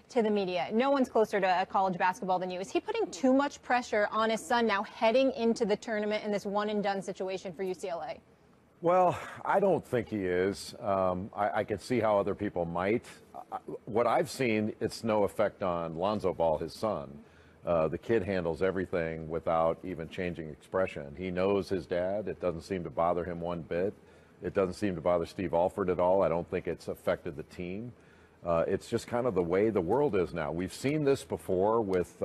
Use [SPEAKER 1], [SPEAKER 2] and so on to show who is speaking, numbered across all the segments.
[SPEAKER 1] to the media. No one's closer to college basketball than you. Is he putting too much pressure on his son now heading into the tournament in this one-and-done situation for UCLA?
[SPEAKER 2] Well, I don't think he is. I can see how other people might. What I've seen, it's no effect on Lonzo Ball, his son. The kid handles everything without even changing expression. He knows his dad. It doesn't seem to bother him one bit. It doesn't seem to bother Steve Alford at all. I don't think it's affected the team. It's just kind of the way the world is now. We've seen this before with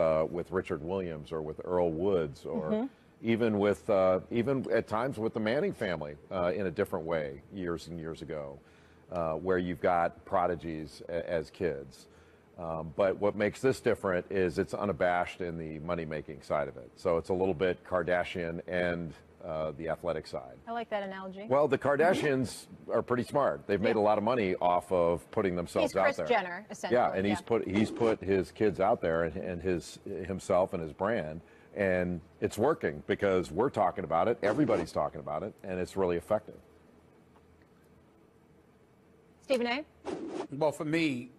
[SPEAKER 2] Richard Williams or with Earl Woods or even at times with the Manning family in a different way years and years ago, where you've got prodigies as kids. But what makes this different is it's unabashed in the money-making side of it. So it's a little bit Kardashian and the athletic side.
[SPEAKER 1] I like that analogy.
[SPEAKER 2] Well, the Kardashians are pretty smart. They've made a lot of money off of putting themselves out there.
[SPEAKER 1] He's Kris Jenner, essentially.
[SPEAKER 2] Yeah, and he's put his kids out there and himself and his brand, and it's working because we're talking about it, everybody's talking about it, and it's really effective.
[SPEAKER 1] Stephen A?
[SPEAKER 3] Well, for me,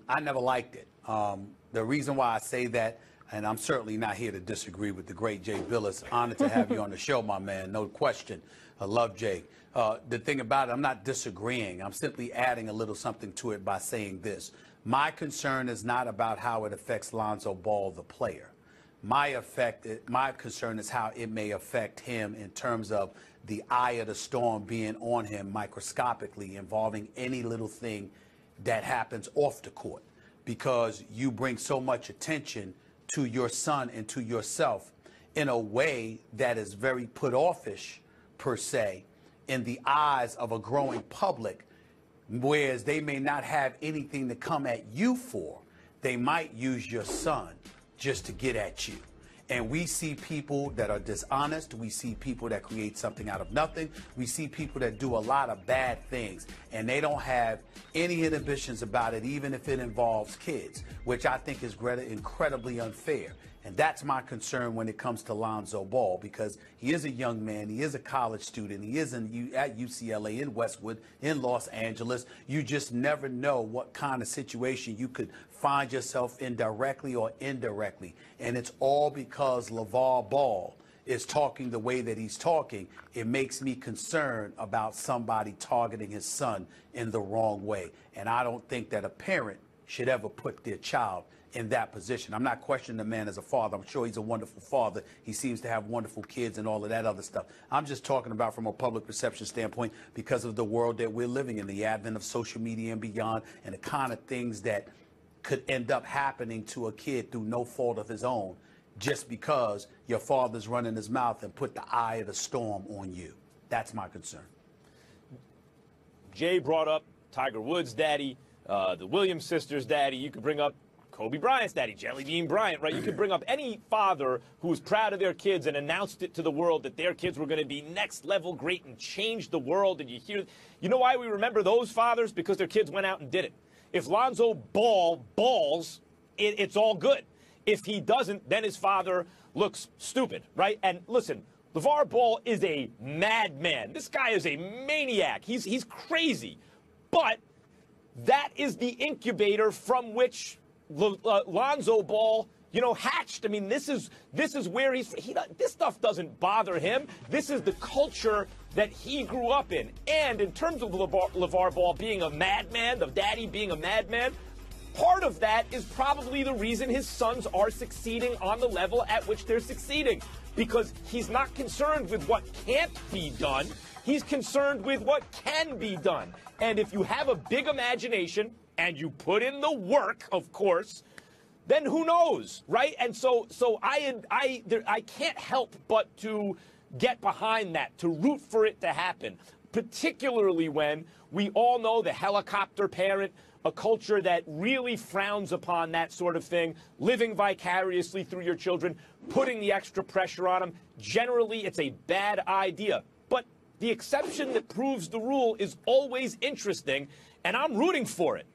[SPEAKER 3] I never liked it. The reason why I say that, and I'm certainly not here to disagree with the great Jay Billis. Honored to have you on the show, my man. No question. I love Jay. The thing about it, I'm not disagreeing. I'm simply adding a little something to it by saying this. My concern is not about how it affects Lonzo Ball, the player. My concern is how it may affect him in terms of the eye of the storm being on him microscopically, involving any little thing that happens off the court, because you bring so much attention to your son and to yourself in a way that is very put-offish, per se, in the eyes of a growing public, whereas they may not have anything to come at you for. They might use your son just to get at you. And we see people that are dishonest. We see people that create something out of nothing. We see people that do a lot of bad things, and they don't have any inhibitions about it, even if it involves kids, which I think is incredibly unfair. And that's my concern when it comes to Lonzo Ball, because he is a young man. He is a college student. He is at UCLA, in Westwood, in Los Angeles. You just never know what kind of situation you could find yourself in directly or indirectly. And it's all because LaVar Ball is talking the way that he's talking. It makes me concerned about somebody targeting his son in the wrong way. And I don't think that a parent should ever put their child in that position. I'm not questioning the man as a father. I'm sure he's a wonderful father. He seems to have wonderful kids and all of that other stuff. I'm just talking about from a public perception standpoint, because of the world that we're living in, the advent of social media and beyond, and the kind of things that could end up happening to a kid through no fault of his own, just because your father's running his mouth and put the eye of the storm on you. That's my concern.
[SPEAKER 4] Jay brought up Tiger Woods' daddy, the Williams sisters' daddy. You could bring up Kobe Bryant's daddy, Jelly Bean Bryant, right? You could bring up any father who was proud of their kids and announced it to the world that their kids were going to be next level great and change the world. And you know why we remember those fathers? Because their kids went out and did it. If Lonzo Ball balls, it's all good. If he doesn't, then his father looks stupid, right? And listen, LaVar Ball is a madman. This guy is a maniac. He's crazy. But that is the incubator from which Lonzo Ball, hatched. I mean, this is where this stuff doesn't bother him. This is the culture that he grew up in. And in terms of LaVar Ball being a madman, the daddy being a madman, part of that is probably the reason his sons are succeeding on the level at which they're succeeding, because he's not concerned with what can't be done. He's concerned with what can be done. And if you have a big imagination and you put in the work, of course, then who knows, right? And so I can't help but to get behind that, to root for it to happen, particularly when we all know the helicopter parent, a culture that really frowns upon that sort of thing, living vicariously through your children, putting the extra pressure on them. Generally, it's a bad idea. But the exception that proves the rule is always interesting, and I'm rooting for it.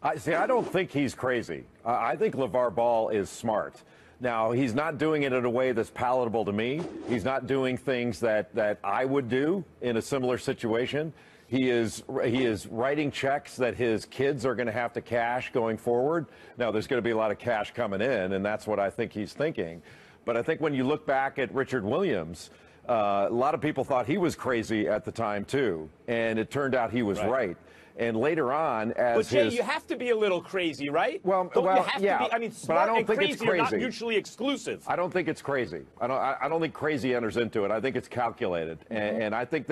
[SPEAKER 2] I don't think he's crazy. I think LaVar Ball is smart. Now, he's not doing it in a way that's palatable to me. He's not doing things that I would do in a similar situation. He is writing checks that his kids are going to have to cash going forward. Now, there's going to be a lot of cash coming in, and that's what I think he's thinking. But I think when you look back at Richard Williams, a lot of people thought he was crazy at the time, too. And it turned out he was right. And later on, as
[SPEAKER 4] but Jay, you have to be a little crazy, right?
[SPEAKER 2] Well,
[SPEAKER 4] you have
[SPEAKER 2] yeah.
[SPEAKER 4] to be, I mean,
[SPEAKER 2] but I
[SPEAKER 4] smart
[SPEAKER 2] don't
[SPEAKER 4] and
[SPEAKER 2] think
[SPEAKER 4] crazy
[SPEAKER 2] it's crazy.
[SPEAKER 4] are not mutually exclusive.
[SPEAKER 2] I don't think it's crazy. I don't think crazy enters into it. I think it's calculated, and I think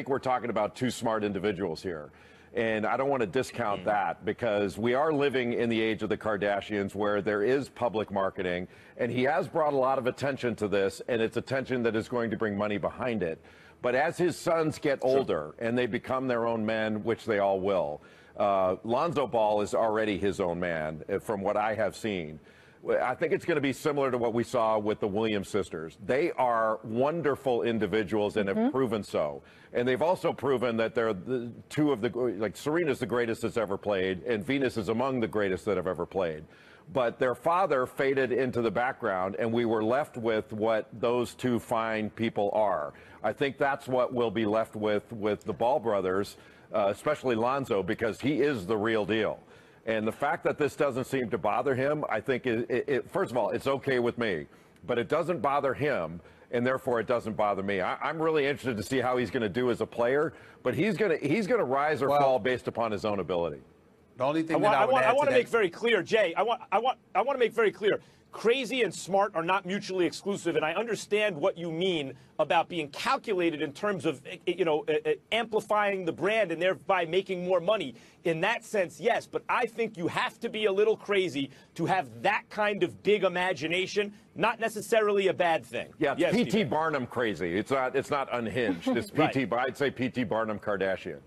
[SPEAKER 2] we're talking about two smart individuals here. And I don't want to discount that, because we are living in the age of the Kardashians where there is public marketing, and he has brought a lot of attention to this, and it's attention that is going to bring money behind it. But as his sons get older and they become their own men, which they all will, Lonzo Ball is already his own man, from what I have seen. I think it's going to be similar to what we saw with the Williams sisters. They are wonderful individuals and have proven so. And they've also proven that they're two of the, like Serena's the greatest that's ever played, and Venus is among the greatest that have ever played. But their father faded into the background, and we were left with what those two fine people are. I think that's what we'll be left with the Ball brothers, especially Lonzo, because he is the real deal. And the fact that this doesn't seem to bother him, I think, first of all, it's okay with me. But it doesn't bother him, and therefore it doesn't bother me. I'm really interested to see how he's going to do as a player, but he's going to rise or fall based upon his own ability.
[SPEAKER 3] The only thing
[SPEAKER 4] I want to make very clear, Jay. I want to make very clear. Crazy and smart are not mutually exclusive, and I understand what you mean about being calculated in terms of, amplifying the brand and thereby making more money. In that sense, yes, but I think you have to be a little crazy to have that kind of big imagination. Not necessarily a bad thing.
[SPEAKER 2] Yeah,
[SPEAKER 4] yes,
[SPEAKER 2] P.T.
[SPEAKER 4] Stephen.
[SPEAKER 2] Barnum crazy. It's not unhinged. It's P.T. I'd say P.T. Barnum Kardashian.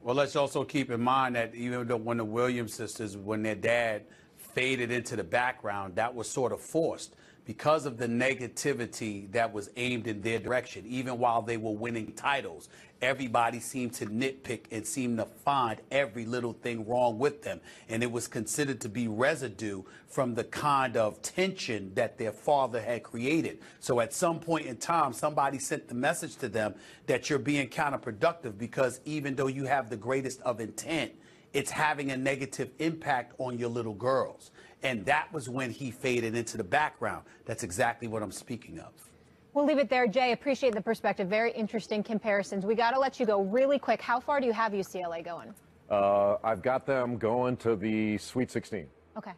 [SPEAKER 3] Well, let's also keep in mind that even though when the Williams sisters, when their dad faded into the background, that was sort of forced because of the negativity that was aimed in their direction. Even while they were winning titles, everybody seemed to nitpick and seemed to find every little thing wrong with them. And it was considered to be residue from the kind of tension that their father had created. So at some point in time, somebody sent the message to them that you're being counterproductive, because even though you have the greatest of intent, it's having a negative impact on your little girls. And that was when he faded into the background. That's exactly what I'm speaking of.
[SPEAKER 1] We'll leave it there. Jay, appreciate the perspective. Very interesting comparisons. We got to let you go really quick. How far do you have UCLA going?
[SPEAKER 2] I've got them going to the Sweet 16.
[SPEAKER 1] Okay.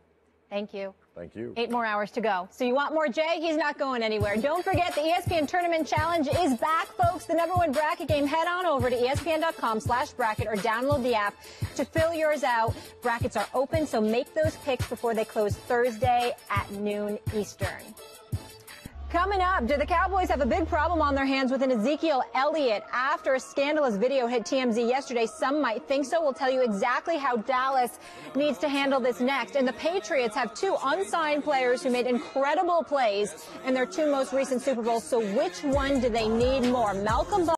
[SPEAKER 1] Thank you.
[SPEAKER 2] Thank you.
[SPEAKER 1] 8 more hours to go. So you want more Jay? He's not going anywhere. Don't forget the ESPN Tournament Challenge is back, folks. The #1 bracket game. Head on over to ESPN.com/bracket or download the app to fill yours out. Brackets are open, so make those picks before they close Thursday at noon Eastern. Coming up, do the Cowboys have a big problem on their hands with an Ezekiel Elliott after a scandalous video hit TMZ yesterday? Some might think so. We'll tell you exactly how Dallas needs to handle this next. And the Patriots have 2 unsigned players who made incredible plays in their 2 most recent Super Bowls. So which one do they need more? Malcolm